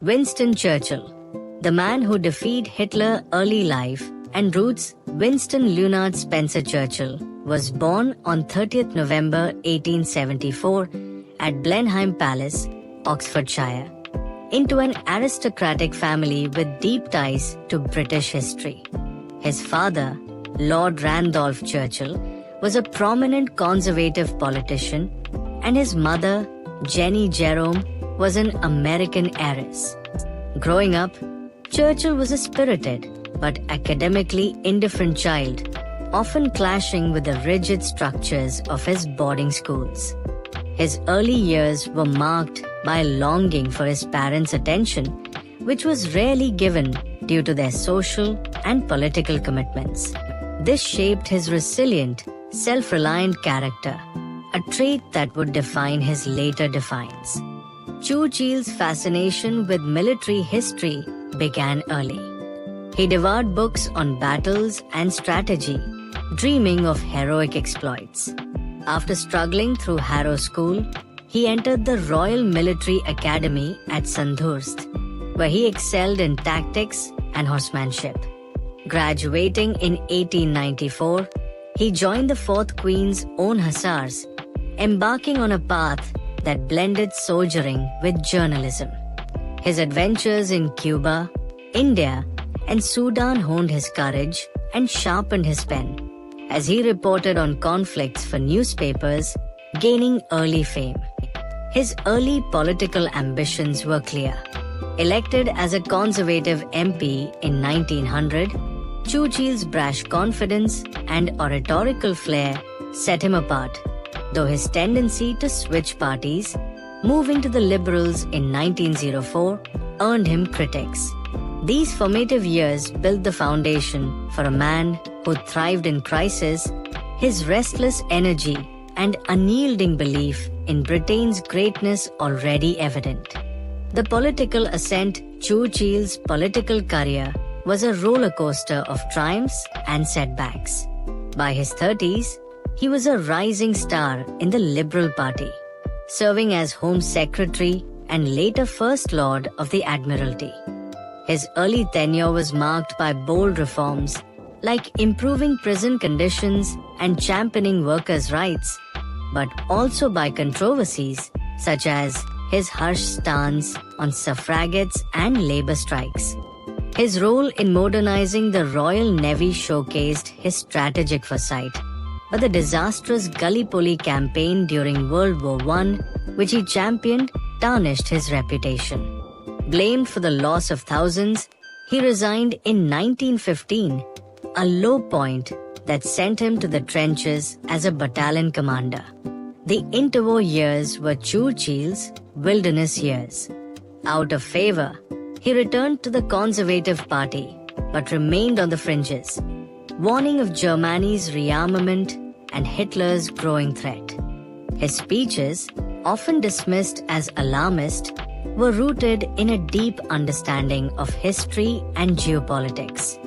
Winston Churchill, the man who defied Hitler's early life and roots. Winston Leonard Spencer Churchill was born on 30th November 1874 at Blenheim Palace, Oxfordshire, into an aristocratic family with deep ties to British history. His father, Lord Randolph Churchill, was a prominent conservative politician, and his mother, Jenny Jerome, was an American heiress. Growing up, Churchill was a spirited but academically indifferent child, often clashing with the rigid structures of his boarding schools. His early years were marked by a longing for his parents' attention, which was rarely given due to their social and political commitments. This shaped his resilient, self-reliant character, a trait that would define his later defiance. Churchill's fascination with military history began early. He devoured books on battles and strategy, dreaming of heroic exploits. After struggling through Harrow School, he entered the Royal Military Academy at Sandhurst, where he excelled in tactics and horsemanship. Graduating in 1894, he joined the 4th Queen's Own Hussars, embarking on a path that blended soldiering with journalism. His adventures in Cuba, India, and Sudan honed his courage and sharpened his pen, as he reported on conflicts for newspapers, gaining early fame. His early political ambitions were clear. Elected as a Conservative MP in 1900, Churchill's brash confidence and oratorical flair set him apart, though his tendency to switch parties, moving to the Liberals in 1904, earned him critics. These formative years built the foundation for a man who thrived in crisis, his restless energy and unyielding belief in Britain's greatness already evident. The political ascent. Churchill's political career was a roller coaster of triumphs and setbacks. By his 30s, he was a rising star in the Liberal Party, serving as Home Secretary and later First Lord of the Admiralty. His early tenure was marked by bold reforms, like improving prison conditions and championing workers' rights, but also by controversies such as his harsh stance on suffragettes and labor strikes. His role in modernizing the Royal Navy showcased his strategic foresight, but the disastrous Gallipoli campaign during World War I, which he championed, tarnished his reputation. Blamed for the loss of thousands, he resigned in 1915, a low point that sent him to the trenches as a battalion commander. The interwar years were Churchill's wilderness years. Out of favor, he returned to the Conservative Party, but remained on the fringes, warning of Germany's rearmament and Hitler's growing threat. His speeches, often dismissed as alarmist, were rooted in a deep understanding of history and geopolitics.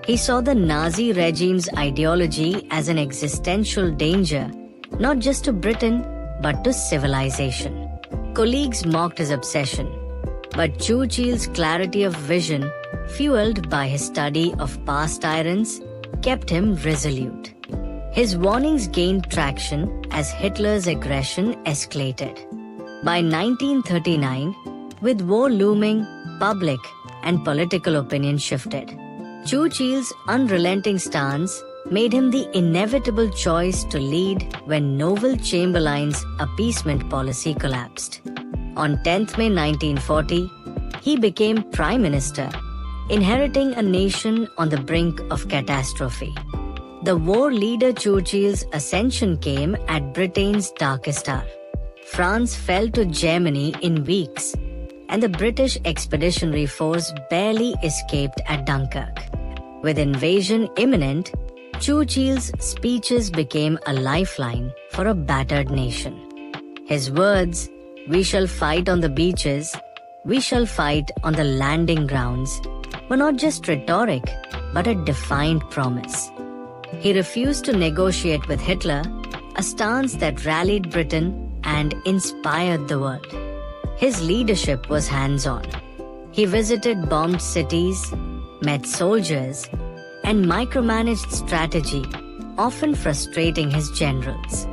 He saw the Nazi regime's ideology as an existential danger, not just to Britain, but to civilization. Colleagues mocked his obsession, but Churchill's clarity of vision, fueled by his study of past tyrants, kept him resolute. His warnings gained traction as Hitler's aggression escalated. By 1939, with war looming, public and political opinion shifted. Churchill's unrelenting stance made him the inevitable choice to lead when Neville Chamberlain's appeasement policy collapsed. On 10th May 1940, he became Prime Minister, inheriting a nation on the brink of catastrophe. The war leader. Churchill's ascension came at Britain's darkest hour. France fell to Germany in weeks, and the British Expeditionary Force barely escaped at Dunkirk. With invasion imminent, Churchill's speeches became a lifeline for a battered nation. His words, "We shall fight on the beaches, we shall fight on the landing grounds," were not just rhetoric, but a defiant promise. He refused to negotiate with Hitler, a stance that rallied Britain and inspired the world. His leadership was hands-on. He visited bombed cities, met soldiers, and micromanaged strategy, often frustrating his generals.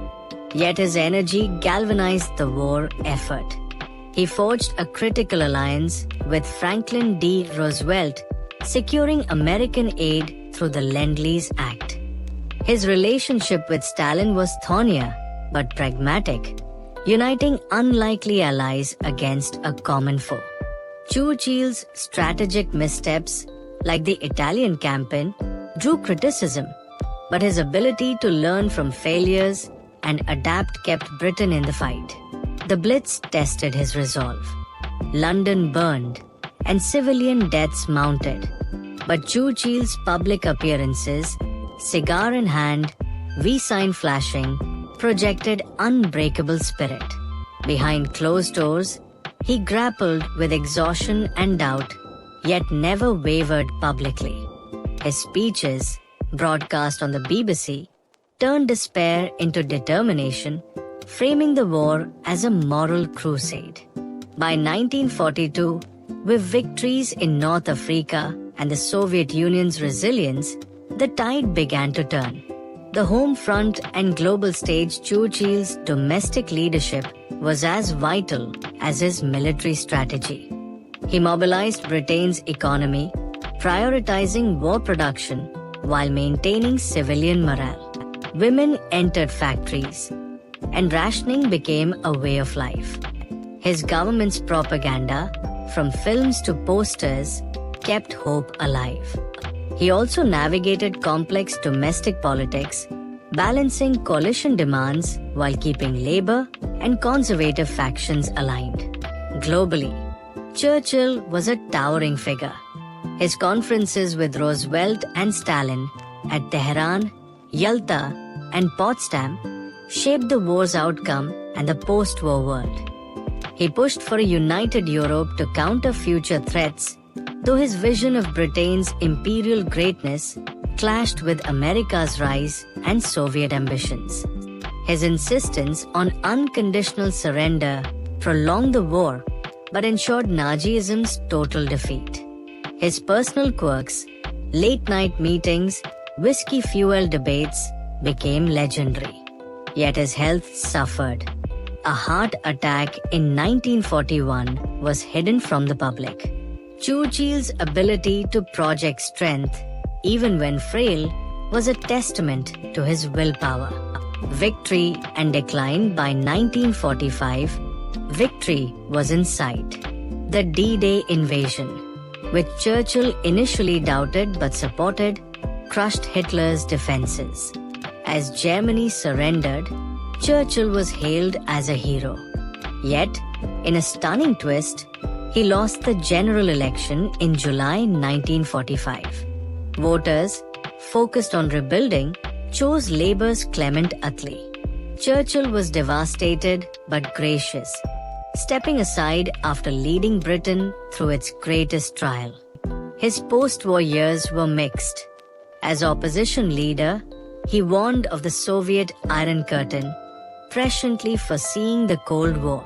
Yet his energy galvanized the war effort. He forged a critical alliance with Franklin D. Roosevelt, securing American aid through the Lend-Lease Act. His relationship with Stalin was thornier, but pragmatic, uniting unlikely allies against a common foe. Churchill's strategic missteps, like the Italian campaign, drew criticism, but his ability to learn from failures and adapt kept Britain in the fight. The Blitz tested his resolve. London burned, and civilian deaths mounted. But Churchill's public appearances, cigar in hand, V-sign flashing, projected unbreakable spirit. Behind closed doors, he grappled with exhaustion and doubt, yet never wavered publicly. His speeches, broadcast on the BBC, turned despair into determination, framing the war as a moral crusade. By 1942, with victories in North Africa and the Soviet Union's resilience, the tide began to turn. The home front and global stage, Churchill's domestic leadership was as vital as his military strategy. He mobilized Britain's economy, prioritizing war production while maintaining civilian morale. Women entered factories, and rationing became a way of life. His government's propaganda, from films to posters, kept hope alive. He also navigated complex domestic politics, balancing coalition demands while keeping labor and conservative factions aligned. Globally, Churchill was a towering figure. His conferences with Roosevelt and Stalin at Tehran, Yalta, and Potsdam shaped the war's outcome and the post-war world. He pushed for a united Europe to counter future threats, though his vision of Britain's imperial greatness clashed with America's rise and Soviet ambitions. His insistence on unconditional surrender prolonged the war, but ensured Nazism's total defeat. His personal quirks, late-night meetings, whiskey-fueled debates became legendary. Yet his health suffered. A heart attack in 1941 was hidden from the public. Churchill's ability to project strength, even when frail, was a testament to his willpower. Victory and decline. By 1945, victory was in sight. The D-Day invasion, which Churchill initially doubted but supported, crushed Hitler's defenses. As Germany surrendered, Churchill was hailed as a hero. Yet, in a stunning twist, he lost the general election in July 1945. Voters, focused on rebuilding, chose Labour's Clement Attlee. Churchill was devastated but gracious, stepping aside after leading Britain through its greatest trial. His post-war years were mixed. As opposition leader, he warned of the Soviet Iron Curtain, presciently foreseeing the Cold War.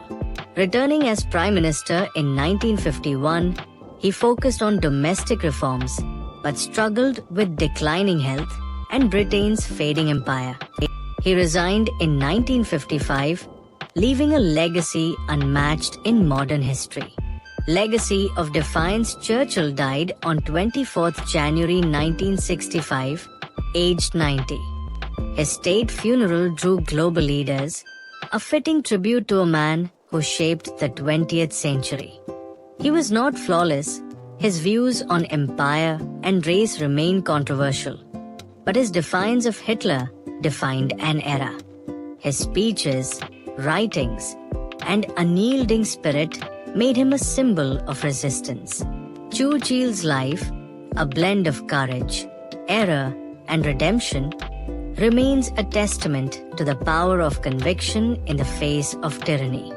Returning as Prime Minister in 1951, he focused on domestic reforms, but struggled with declining health and Britain's fading empire. He resigned in 1955, leaving a legacy unmatched in modern history. Legacy of Defiance. Churchill died on 24th January 1965, aged 90. His state funeral drew global leaders, a fitting tribute to a man who shaped the 20th century. He was not flawless. His views on empire and race remain controversial, but his defiance of Hitler defined an era. His speeches, writings, and unyielding spirit made him a symbol of resistance. Churchill's life, a blend of courage, error, and redemption, remains a testament to the power of conviction in the face of tyranny.